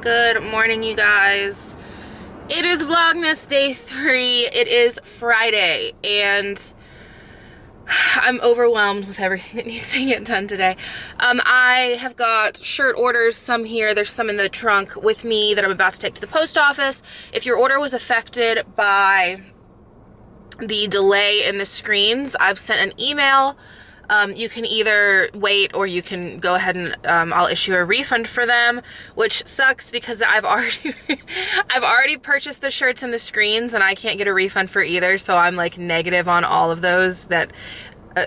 Good morning, you guys. It is Vlogmas day 3. It is Friday, and I'm overwhelmed with everything that needs to get done today. I have got shirt orders, some here, there's some in the trunk with me that I'm about to take to the post office. If your order was affected by the delay in the screens, I've sent an email. You can either wait or you can go ahead and I'll issue a refund for them, which sucks because I've already purchased the shirts and the screens and I can't get a refund for either, so I'm like negative on all of those.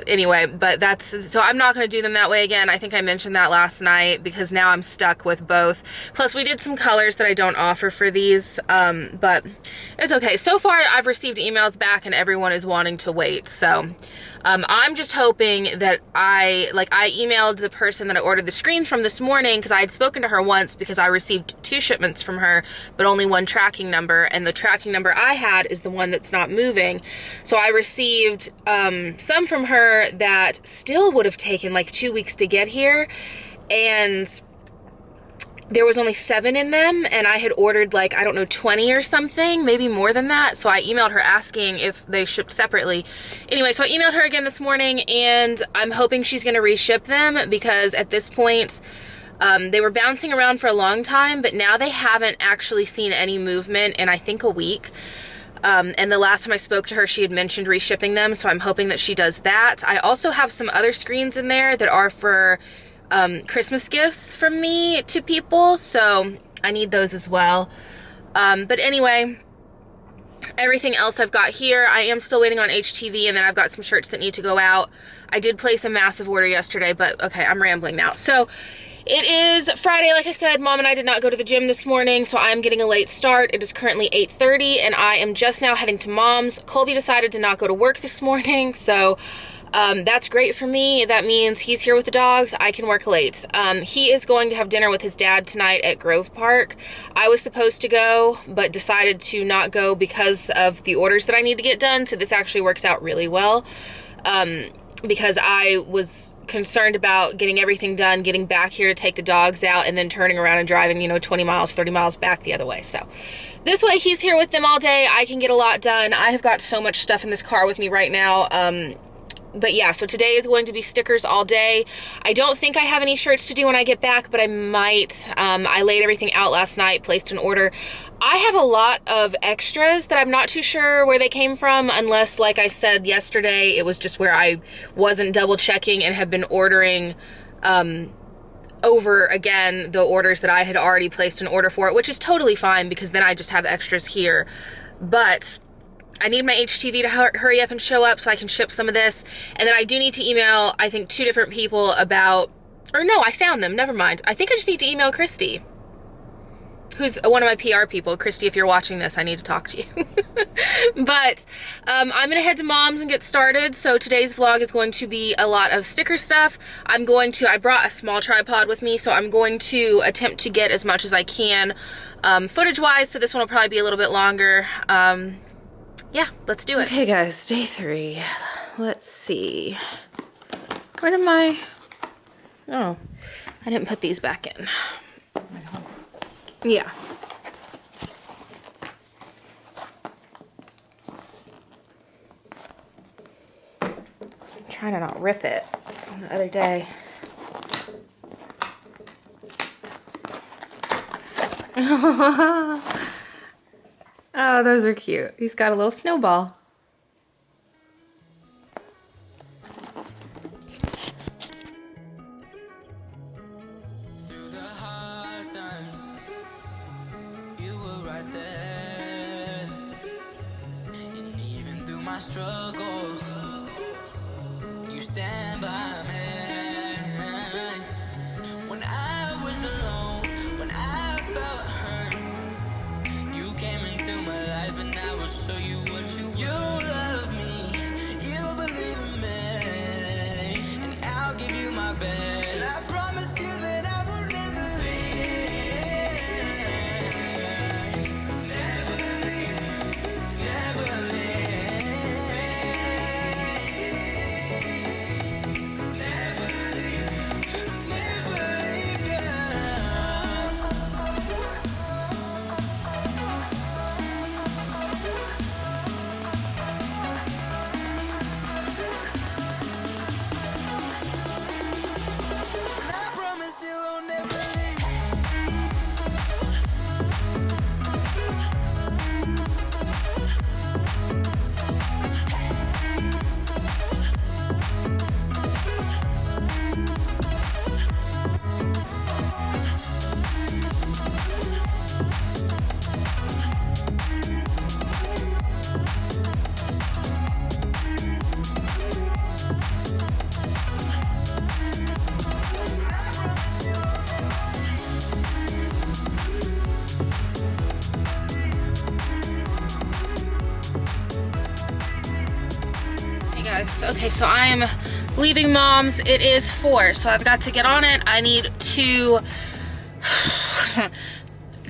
Anyway, but so I'm not going to do them that way again. I think I mentioned that last night because now I'm stuck with both. Plus we did some colors that I don't offer for these, but it's okay. So far I've received emails back and everyone is wanting to wait, so I'm just hoping that I emailed the person that I ordered the screens from this morning because I had spoken to her once because I received 2 shipments from her, but only 1 tracking number, and the tracking number I had is the one that's not moving. So I received some from her that still would have taken like 2 weeks to get here, and there was only 7 in them, and I had ordered like, I don't know, 20 or something, maybe more than that. So I emailed her asking if they shipped separately. Anyway, so I emailed her again this morning, and I'm hoping she's gonna reship them because at this point, they were bouncing around for a long time, but now they haven't actually seen any movement in I think a week. And the last time I spoke to her, she had mentioned reshipping them, so I'm hoping that she does that. I also have some other screens in there that are for Christmas gifts from me to people, so I need those as well. But anyway, everything else I've got here. I am still waiting on HTV, and then I've got some shirts that need to go out. I did place a massive order yesterday, but okay, I'm rambling now. So it is Friday, like I said. Mom and I did not go to the gym this morning, so I'm getting a late start. It is currently 8:30, and I am just now heading to Mom's. Colby decided to not go to work this morning, so that's great for me. That means he's here with the dogs. I can work late. He is going to have dinner with his dad tonight at Grove Park. I was supposed to go, but decided to not go because of the orders that I need to get done. So this actually works out really well. Because I was concerned about getting everything done, getting back here to take the dogs out, and then turning around and driving, 20 miles, 30 miles back the other way. So this way he's here with them all day. I can get a lot done. I have got so much stuff in this car with me right now. But yeah, so today is going to be stickers all day. I don't think I have any shirts to do when I get back, but I might. I laid everything out last night, placed an order. I have a lot of extras that I'm not too sure where they came from, unless, like I said yesterday, it was just where I wasn't double checking and have been ordering over again the orders that I had already placed an order for, which is totally fine because then I just have extras here. But I need my HTV to hurry up and show up so I can ship some of this. And then I do need to email, I think, 2 different people about, or no, I found them, never mind. I think I just need to email Christy, who's one of my PR people. Christy, if you're watching this, I need to talk to you. But I'm gonna head to Mom's and get started. So today's vlog is going to be a lot of sticker stuff. I brought a small tripod with me, so I'm going to attempt to get as much as I can footage-wise, so this one will probably be a little bit longer. Yeah, let's do it. Okay guys, day 3. Let's see. Where did my... Oh, I didn't put these back in. Yeah. I'm trying to not rip it on the other day. Oh, those are cute. He's got a little snowball. Through the hard times, you were right there. And even through my struggle, you stand by me. When I was alone, when I felt hurt, you came into my life and I will show you what you love me, you believe in me, and I'll give you my best. And I promise you that I will never leave, never leave, never leave. Okay, so I am leaving Mom's. It is 4, so I've got to get on it. I need to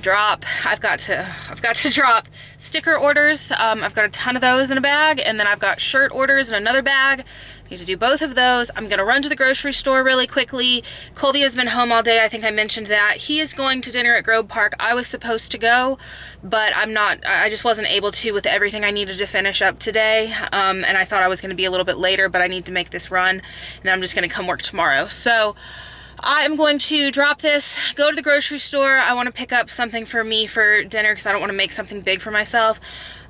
I've got to drop sticker orders. I've got a ton of those in a bag, and then I've got shirt orders in another bag. I need to do both of those. I'm gonna run to the grocery store really quickly. Colby has been home all day. I think I mentioned that. He is going to dinner at Grove Park. I was supposed to go, but I just wasn't able to with everything I needed to finish up today. And I thought I was gonna be a little bit later, but I need to make this run, and then I'm just gonna come work tomorrow. So I'm going to drop this, go to the grocery store. I want to pick up something for me for dinner because I don't want to make something big for myself.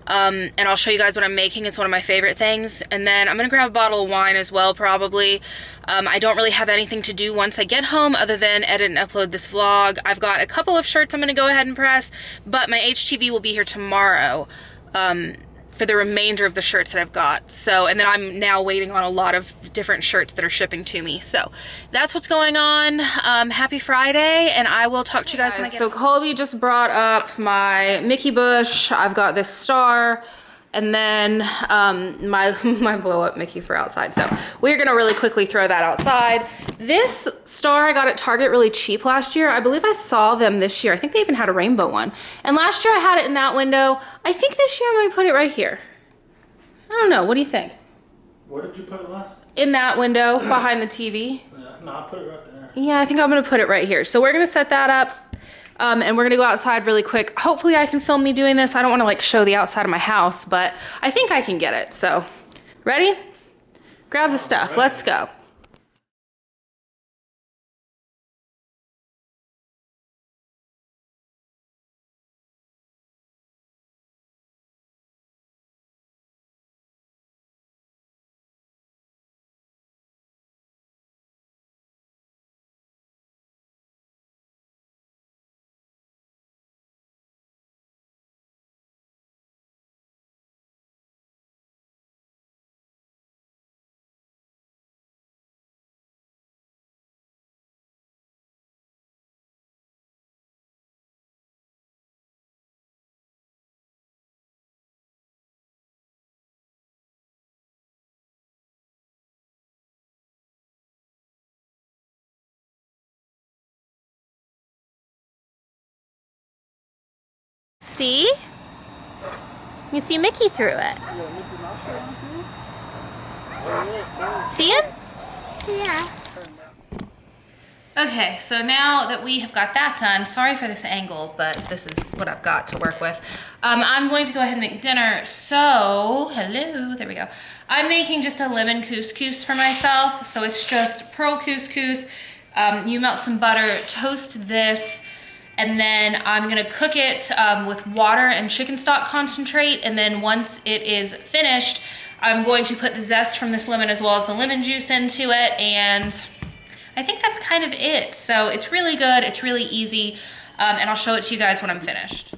And I'll show you guys what I'm making. It's one of my favorite things. And then I'm gonna grab a bottle of wine as well, probably. I don't really have anything to do once I get home other than edit and upload this vlog. I've got a couple of shirts I'm gonna go ahead and press, but my HTV will be here tomorrow for the remainder of the shirts that I've got. So, and then I'm now waiting on a lot of different shirts that are shipping to me. So that's what's going on. Happy Friday, and I will talk to you guys when I get home. So Colby just brought up my Mickey bush. I've got this star, and then my blow up Mickey for outside. So we're gonna really quickly throw that outside. This star I got at Target really cheap last year. I believe I saw them this year. I think they even had a rainbow one. And last year I had it in that window. I think this year I'm gonna put it right here. I don't know, what do you think? Where did you put it last? In that window behind the TV. Yeah, no, I'll put it right there. Yeah, I think I'm gonna put it right here. So we're gonna set that up. And we're gonna go outside really quick. Hopefully I can film me doing this. I don't wanna like show the outside of my house, but I think I can get it. So, ready? Grab the stuff, let's go. See? You see Mickey through it. See him? Yeah. Okay, so now that we have got that done, sorry for this angle, but this is what I've got to work with. I'm going to go ahead and make dinner. So, hello, there we go. I'm making just a lemon couscous for myself. So it's just pearl couscous. You melt some butter, toast this, and then I'm gonna cook it with water and chicken stock concentrate. And then once it is finished, I'm going to put the zest from this lemon as well as the lemon juice into it. And I think that's kind of it. So it's really good, it's really easy. And I'll show it to you guys when I'm finished.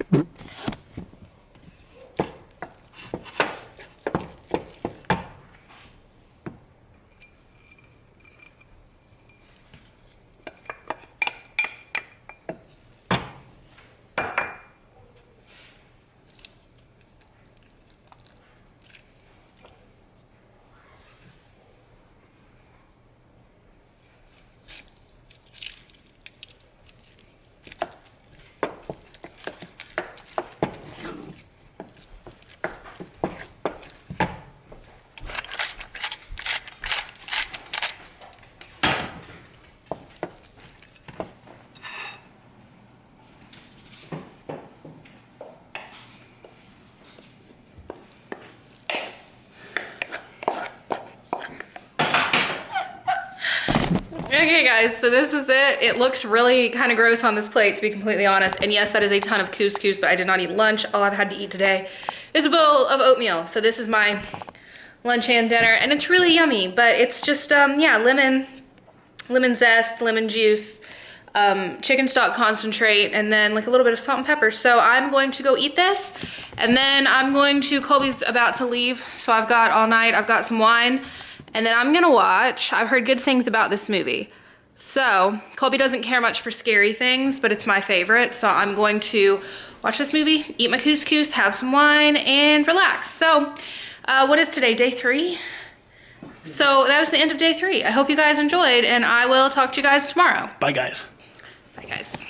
Okay guys, so this is it. It looks really kind of gross on this plate, to be completely honest. And yes, that is a ton of couscous, but I did not eat lunch. All I've had to eat today is a bowl of oatmeal. So this is my lunch and dinner, and it's really yummy, but it's just, yeah, lemon zest, lemon juice, chicken stock concentrate, and then like a little bit of salt and pepper. So I'm going to go eat this, and then Colby's about to leave, so I've got all night, I've got some wine, and then I'm gonna watch. I've heard good things about this movie. So Colby doesn't care much for scary things, but it's my favorite. So I'm going to watch this movie, eat my couscous, have some wine, and relax. So what is today, day 3? So that was the end of day 3. I hope you guys enjoyed, and I will talk to you guys tomorrow. Bye, guys. Bye, guys.